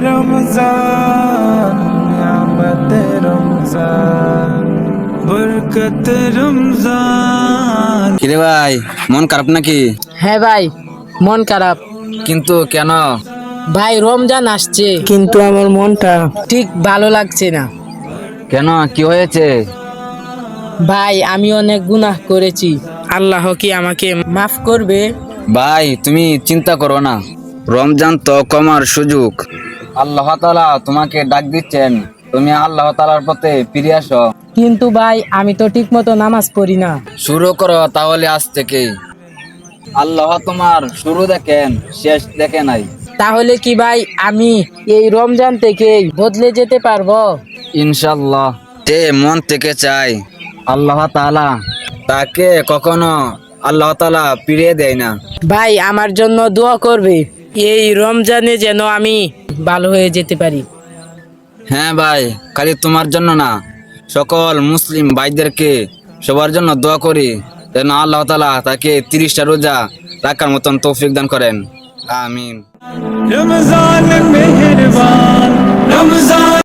रमजान नियामत रमजान बरकत रमजान। কিরে ভাই, মন খারাপ নাকি? হ্যাঁ ভাই, মন খারাপ। কিন্তু কেন? ভাই রমজান আসছে কিন্তু আমার মনটা ঠিক ভালো লাগছে না। কেন, কি হয়েছে? ভাই আমি অনেক গুনাহ করেছি, আল্লাহ কি আমাকে মাফ করবে? ভাই তুমি চিন্তা করো না, রমজান তো কমার সুযোগ। আল্লাহ তাআলা তোমাকে ডাক দিচ্ছেন, তুমি আল্লাহ তাআলার পথে ফিরে আসো। কিন্তু ভাই আমি তো ঠিক মতো নামাজ পড়ি না। শুরু করো তাহলে আজ থেকে। আল্লাহ তোমার শুরু দেখেন, শেষ দেখে নাই। তাহলে কি ভাই আমি এই রমজান থেকে বদলে যেতে পারবো? ইনশাল্লাহ। যে মন থেকে চাই আল্লাহ তাআলা তাকে কখনো আল্লাহ তাআলা ফিরিয়ে দেয় না। ভাই আমার জন্য দোয়া করবে, এই রমজানে যেন আমি ভালো হয়ে যেতে পারি। হ্যাঁ ভাই, খালি তোমার জন্য না, সকল মুসলিম ভাইদেরকে সবার জন্য দোয়া করি যেন আল্লাহ তাআলা তাকে 30টা রোজা রাখার মতন তৌফিক দান করেন। আমিন। रमजान मेहरबान रमजान।